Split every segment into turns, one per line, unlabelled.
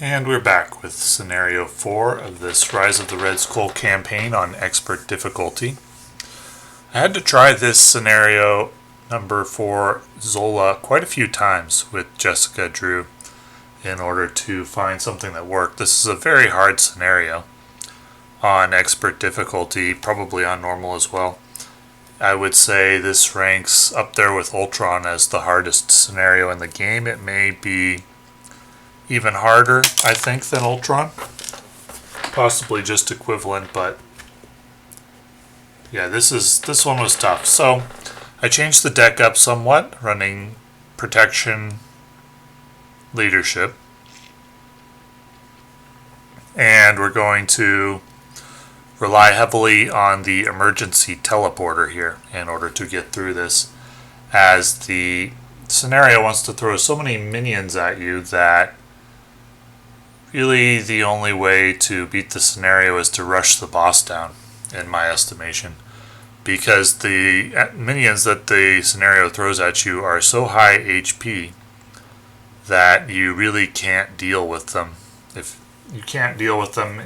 And we're back with scenario 4 of this Rise of the Red Skull campaign on expert difficulty. I had to try this scenario number 4 Zola quite a few times with Jessica Drew in order to find something that worked. This is a very hard scenario on expert difficulty, probably on normal as well. I would say this ranks up there with Ultron as the hardest scenario in the game. It may be even harder, I think, than Ultron. Possibly just equivalent, but yeah, this one was tough. So I changed the deck up somewhat, running protection, leadership, and we're going to rely heavily on the emergency teleporter here in order to get through this, as the scenario wants to throw so many minions at you that really the only way to beat the scenario is to rush the boss down, in my estimation, because the minions that the scenario throws at you are so high HP that you really can't deal with them. If you can't deal with them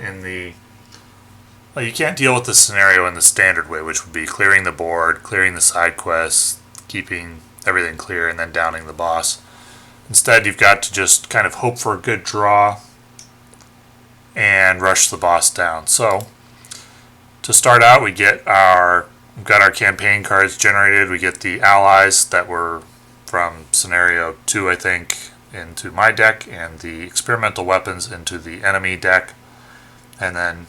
you can't deal with the scenario in the standard way, which would be clearing the board, clearing the side quests, keeping everything clear, and then downing the boss. Instead, you've got to just kind of hope for a good draw and rush the boss down. So to start out, we've got our campaign cards generated. We get the allies that were from scenario 2, I think, into my deck, and the experimental weapons into the enemy deck. And then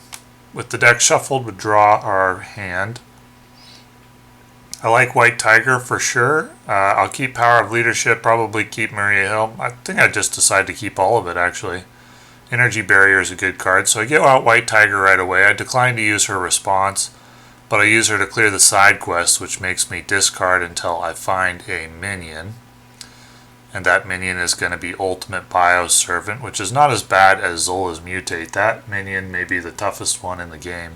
with the deck shuffled, we draw our hand. I like White Tiger for sure. I'll keep Power of Leadership, probably keep Maria Hill. I think I just decided to keep all of it, actually. Energy Barrier is a good card, so I get out White Tiger right away. I decline to use her response, but I use her to clear the side quest, which makes me discard until I find a minion. And that minion is going to be Ultimate Bioservant, which is not as bad as Zola's Mutate. That minion may be the toughest one in the game.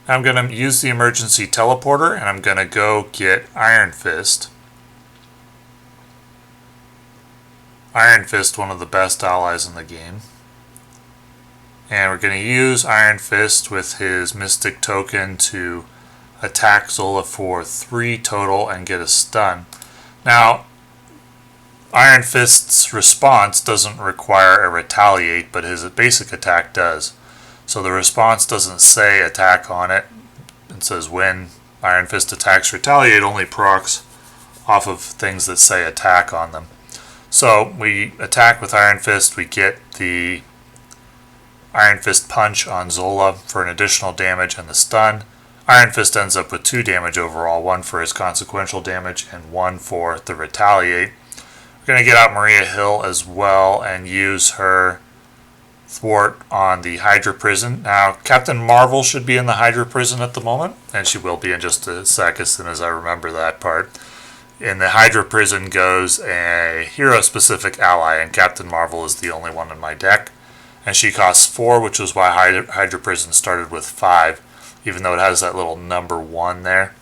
I'm going to use the emergency teleporter, and I'm going to go get Iron Fist. Iron Fist, one of the best allies in the game. And we're going to use Iron Fist with his Mystic Token to attack Zola for 3 total and get a stun. Now, Iron Fist's response doesn't require a retaliate, but his basic attack does. So the response doesn't say attack on it. It says when Iron Fist attacks, retaliate only procs off of things that say attack on them. So we attack with Iron Fist, we get the Iron Fist Punch on Zola for an additional damage and the stun. Iron Fist ends up with 2 damage overall, 1 for his consequential damage and 1 for the retaliate. We're going to get out Maria Hill as well and use her thwart on the Hydra Prison. Now, Captain Marvel should be in the Hydra Prison at the moment, and she will be in just a sec as soon as I remember that part. In the Hydra Prison goes a hero-specific ally, and Captain Marvel is the only one in my deck. And she costs 4, which is why Hydra Prison started with 5, even though it has that little number 1 there.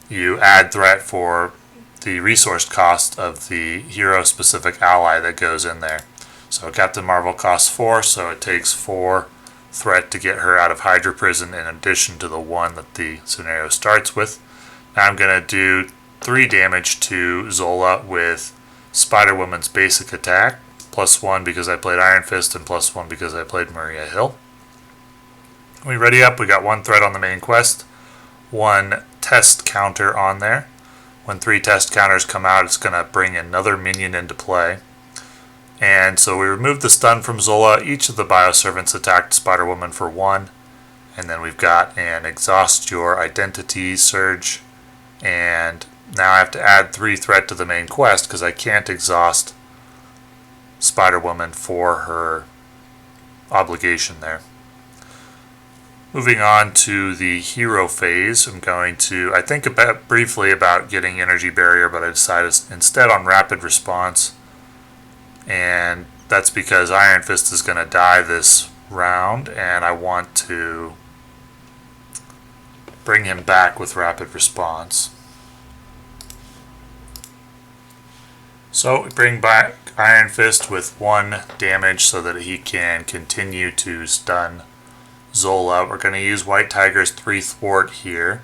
You add threat for the resource cost of the hero-specific ally that goes in there. So Captain Marvel costs 4, so it takes 4 threat to get her out of Hydra Prison in addition to the 1 that the scenario starts with. Now I'm going to do 3 damage to Zola with Spider-Woman's basic attack. +1 because I played Iron Fist, and +1 because I played Maria Hill. We ready up. We got 1 threat on the main quest, 1 test counter on there. When 3 test counters come out, it's going to bring another minion into play. And so we remove the stun from Zola. Each of the Bioservants attacked Spider-Woman for 1. And then we've got an Exhaust Your Identity Surge. And now I have to add 3 threat to the main quest because I can't exhaust Spider-Woman for her obligation there. Moving on to the hero phase, I'm going to, I think briefly about getting Energy Barrier, but I decided instead on Rapid Response, and that's because Iron Fist is going to die this round, and I want to bring him back with Rapid Response. So we bring back Iron Fist with 1 damage so that he can continue to stun Zola. We're going to use White Tiger's 3 thwart here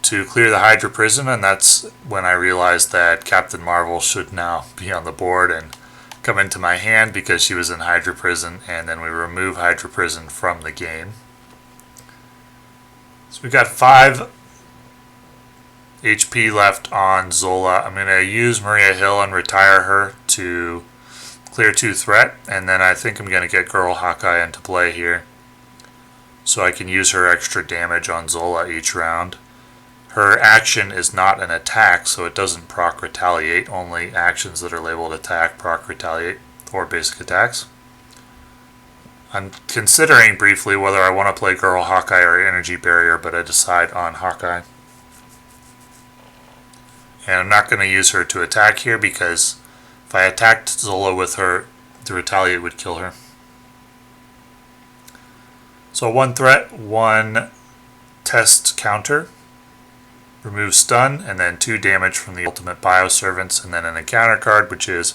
to clear the Hydra Prison, and that's when I realized that Captain Marvel should now be on the board and come into my hand because she was in Hydra Prison, and then we remove Hydra Prison from the game. So we got 5 HP left on Zola. I'm going to use Maria Hill and retire her to clear 2 threat, and then I think I'm going to get Girl Hawkeye into play here so I can use her extra damage on Zola each round. Her action is not an attack, so it doesn't proc retaliate. Only actions that are labeled attack proc retaliate, or basic attacks. I'm considering briefly whether I want to play Girl Hawkeye or Energy Barrier, but I decide on Hawkeye. And I'm not going to use her to attack here because if I attacked Zola with her, the retaliate would kill her. So 1 threat, 1 test counter, remove stun, and then 2 damage from the ultimate Bioservants, and then an encounter card which is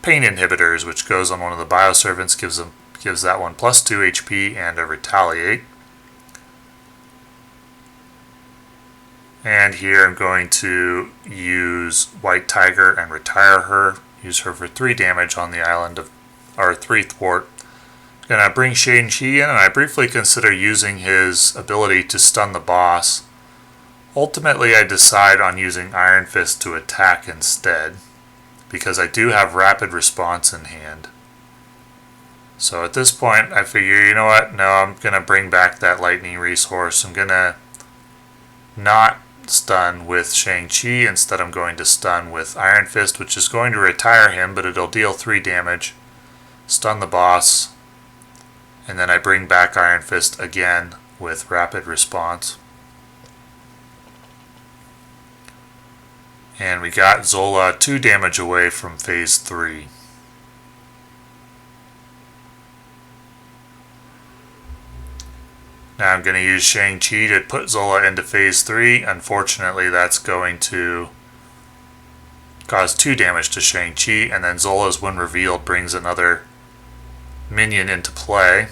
Pain Inhibitors, which goes on one of the Bioservants, gives that one plus 2 HP and a retaliate. And here I'm going to use White Tiger and retire her, use her for 3 damage on the island of, or 3 thwart. I'm going to bring Shang-Chi in, and I briefly consider using his ability to stun the boss. Ultimately, I decide on using Iron Fist to attack instead, because I do have rapid response in hand. So at this point, I figure, you know what, no, I'm going to bring back that lightning resource. I'm going to not stun with Shang-Chi. Instead, I'm going to stun with Iron Fist, which is going to retire him, but it'll deal 3 damage, stun the boss, and then I bring back Iron Fist again with rapid response. And we got Zola 2 damage away from phase 3. Now I'm going to use Shang-Chi to put Zola into phase 3. Unfortunately, that's going to cause 2 damage to Shang-Chi, and then Zola's when revealed brings another minion into play.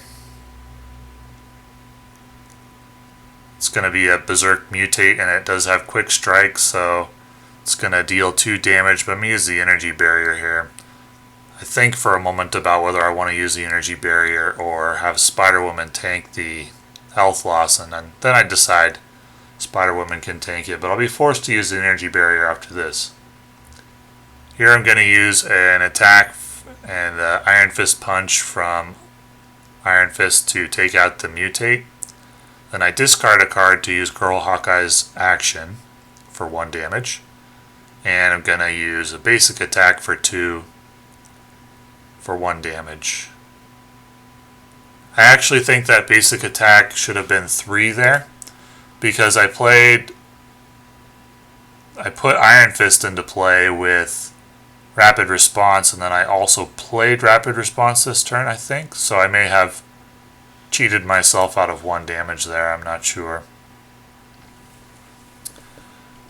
It's going to be a Berserk Mutate, and it does have Quick Strike, so it's going to deal 2 damage, but I'm going to use the Energy Barrier here. I think for a moment about whether I want to use the Energy Barrier or have Spider-Woman tank the health loss, and then I decide Spider-Woman can tank it, but I'll be forced to use the Energy Barrier after this. Here I'm going to use an attack and Iron Fist Punch from Iron Fist to take out the Mutate. Then I discard a card to use Girl Hawkeye's action for 1 damage. And I'm going to use a basic attack for 2 for 1 damage. I actually think that basic attack should have been 3 there, because I put Iron Fist into play with Rapid Response, and then I also played Rapid Response this turn, I think. So I may have cheated myself out of 1 damage there, I'm not sure.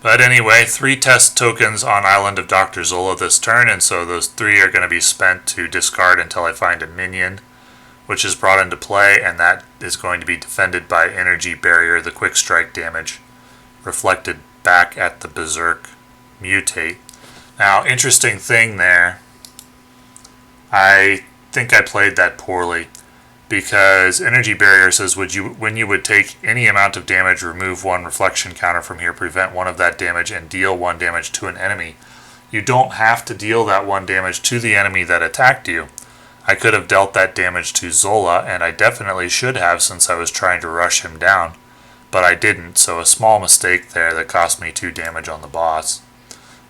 But anyway, 3 test tokens on Island of Dr. Zola this turn, and so those 3 are going to be spent to discard until I find a minion, which is brought into play, and that is going to be defended by Energy Barrier, the Quick Strike damage, reflected back at the Berserk Mutate. Now, interesting thing there, I think I played that poorly, because Energy Barrier says when you would take any amount of damage, remove 1 reflection counter from here, prevent 1 of that damage, and deal 1 damage to an enemy. You don't have to deal that 1 damage to the enemy that attacked you. I could have dealt that damage to Zola, and I definitely should have since I was trying to rush him down, but I didn't, so a small mistake there that cost me 2 damage on the boss,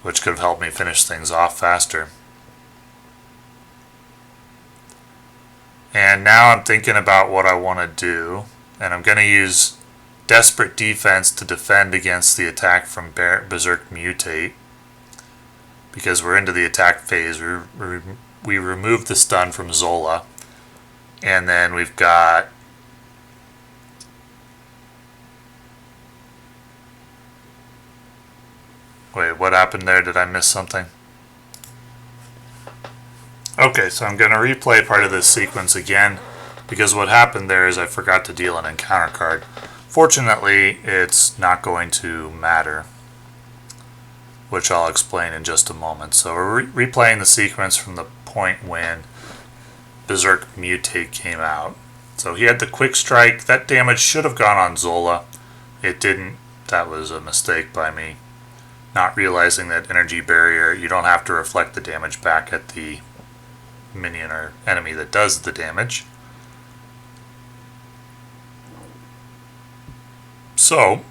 which could have helped me finish things off faster. And now I'm thinking about what I want to do, and I'm going to use Desperate Defense to defend against the attack from Berserk Mutate, because we're into the attack phase. We remove the stun from Zola, and then we've got wait, what happened there? Did I miss something? Okay, so I'm going to replay part of this sequence again, because what happened there is I forgot to deal an encounter card. Fortunately, it's not going to matter, which I'll explain in just a moment. So we're replaying the sequence from the point when Berserk Mutate came out. So he had the quick strike. That damage should have gone on Zola. It didn't. That was a mistake by me. Not realizing that energy barrier, you don't have to reflect the damage back at the minion or enemy that does the damage. So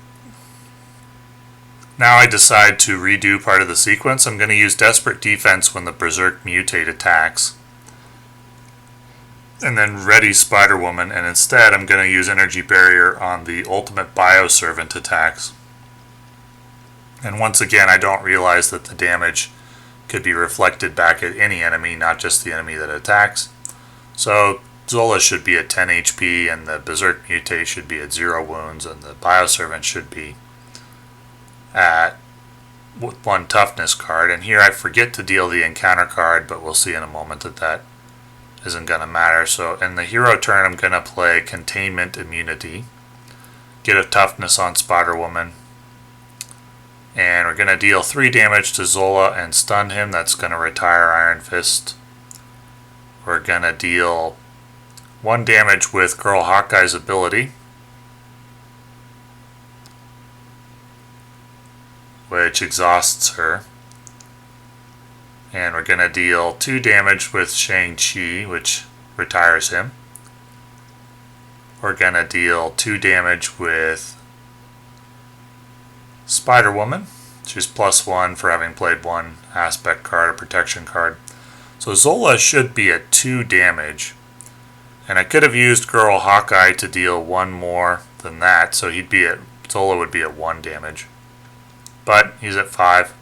now I decide to redo part of the sequence. I'm going to use Desperate Defense when the Berserk Mutate attacks, and then ready Spider-Woman, and instead I'm going to use Energy Barrier on the Ultimate Bioservant attacks. And once again, I don't realize that the damage could be reflected back at any enemy, not just the enemy that attacks. So Zola should be at 10 HP, and the Berserk Mutate should be at 0 wounds, and the Bioservant should be at 1 toughness card. And here I forget to deal the encounter card, but we'll see in a moment that that isn't going to matter. So in the hero turn, I'm going to play Containment Immunity, get a toughness on Spider-Woman, and we're going to deal 3 damage to Zola and stun him. That's going to retire Iron Fist. We're going to deal 1 damage with Girl Hawkeye's ability, which exhausts her. And we're going to deal 2 damage with Shang-Chi, which retires him. We're going to deal 2 damage with Spider-Woman. She's +1 for having played 1 aspect card, a protection card. So Zola should be at 2 damage. And I could have used Girl Hawkeye to deal 1 more than that, so Zola would be at 1 damage. But he's at 5.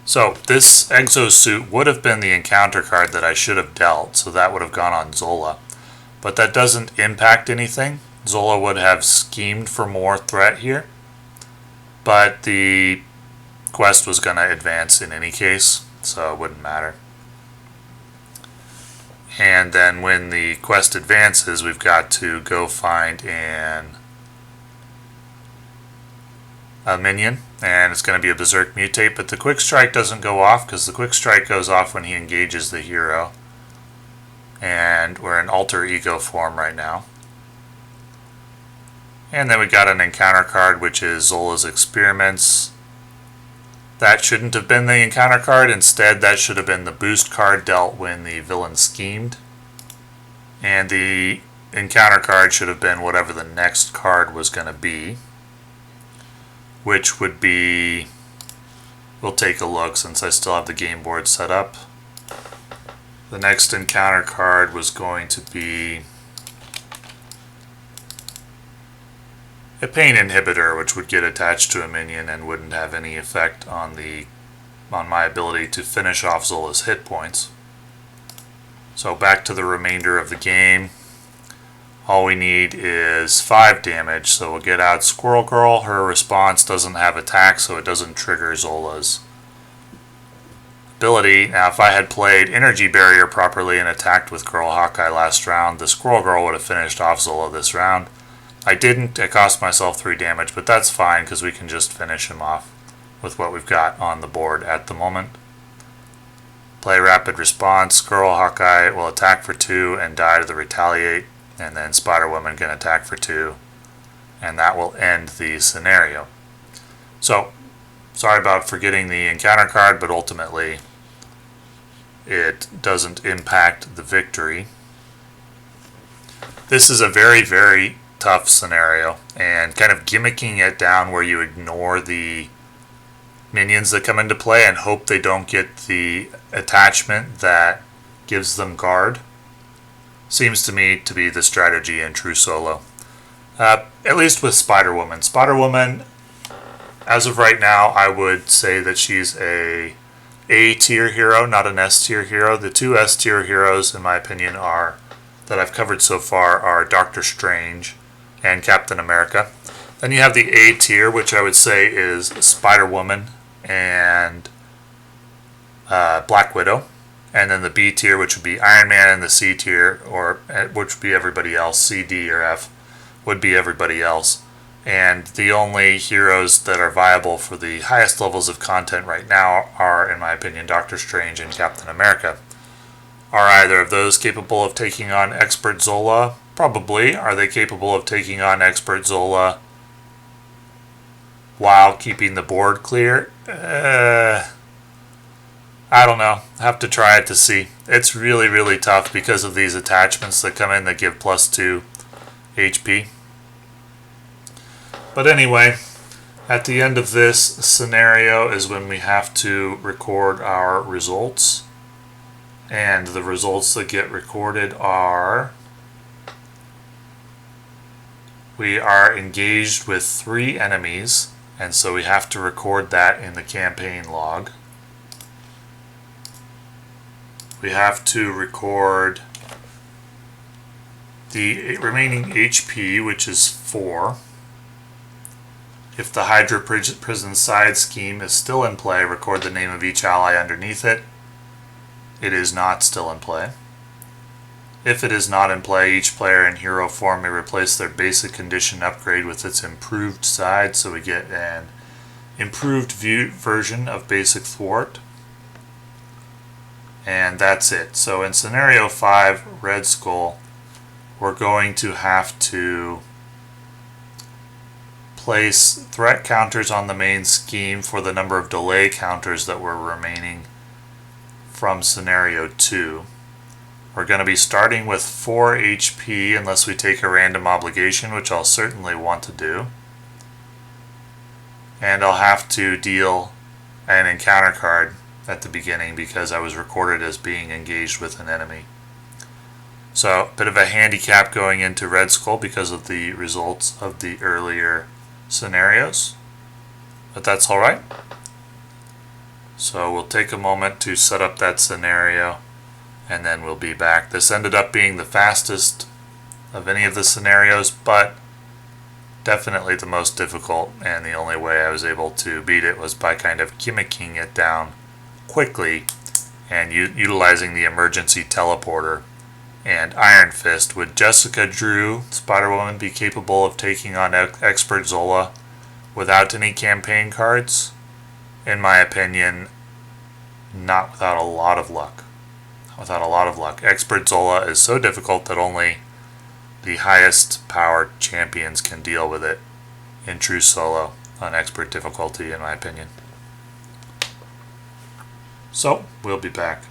So this Exosuit would have been the encounter card that I should have dealt, so that would have gone on Zola. But that doesn't impact anything. Zola would have schemed for more threat here, but the quest was going to advance in any case, so it wouldn't matter. And then when the quest advances, we've got to go find a minion, and it's going to be a Berserk Mutate, but the Quick Strike doesn't go off because the Quick Strike goes off when he engages the hero. And we're in Alter Ego form right now. And then we got an encounter card, which is Zola's Experiments. That shouldn't have been the encounter card. Instead, that should have been the boost card dealt when the villain schemed. And the encounter card should have been whatever the next card was going to be, which would be, we'll take a look since I still have the game board set up. The next encounter card was going to be a pain inhibitor, which would get attached to a minion and wouldn't have any effect on my ability to finish off Zola's hit points. So back to the remainder of the game. All we need is 5 damage, so we'll get out Squirrel Girl. Her response doesn't have attack, so it doesn't trigger Zola's ability. Now, if I had played Energy Barrier properly and attacked with Girl Hawkeye last round, the Squirrel Girl would have finished off Zola this round. I didn't. It cost myself 3 damage, but that's fine because we can just finish him off with what we've got on the board at the moment. Play Rapid Response. Girl Hawkeye will attack for 2 and die to the Retaliate. And then Spider-Woman can attack for 2, and that will end the scenario. So, sorry about forgetting the encounter card, but ultimately it doesn't impact the victory. This is a very, very tough scenario, and kind of gimmicking it down where you ignore the minions that come into play and hope they don't get the attachment that gives them guard seems to me to be the strategy in true solo. At least with Spider-Woman. Spider-Woman, as of right now, I would say that she's a A-tier hero, not an S-tier hero. The 2 S-tier heroes, in my opinion, that I've covered so far are Doctor Strange and Captain America. Then you have the A-tier, which I would say is Spider-Woman and Black Widow. and then the B tier, which would be Iron Man, and the C tier, or which would be everybody else, C, D, or F, would be everybody else. And the only heroes that are viable for the highest levels of content right now are, in my opinion, Doctor Strange and Captain America. Are either of those capable of taking on Expert Zola? Probably. Are they capable of taking on Expert Zola while keeping the board clear? I don't know. Have to try it to see. It's really, really tough because of these attachments that come in that give +2 HP. But anyway, at the end of this scenario is when we have to record our results. And the results that get recorded are: we are engaged with 3 enemies, and so we have to record that in the campaign log. We have to record the remaining HP, which is 4. If the Hydra Prison side scheme is still in play, record the name of each ally underneath it. It is not still in play. If it is not in play, each player in hero form may replace their basic condition upgrade with its improved side, so we get an improved version of basic thwart. And that's it. So in scenario 5, Red Skull, we're going to have to place threat counters on the main scheme for the number of delay counters that were remaining from scenario 2. We're going to be starting with 4 HP unless we take a random obligation, which I'll certainly want to do. And I'll have to deal an encounter card at the beginning because I was recorded as being engaged with an enemy. So, a bit of a handicap going into Red Skull because of the results of the earlier scenarios. But that's alright. So we'll take a moment to set up that scenario and then we'll be back. This ended up being the fastest of any of the scenarios, but definitely the most difficult, and the only way I was able to beat it was by kind of gimmicking it down quickly and utilizing the emergency teleporter and Iron Fist. Would Jessica Drew, Spider-Woman, be capable of taking on Expert Zola without any campaign cards? In my opinion, not without a lot of luck. Without a lot of luck. Expert Zola is so difficult that only the highest powered champions can deal with it in true solo on expert difficulty, in my opinion. So, we'll be back.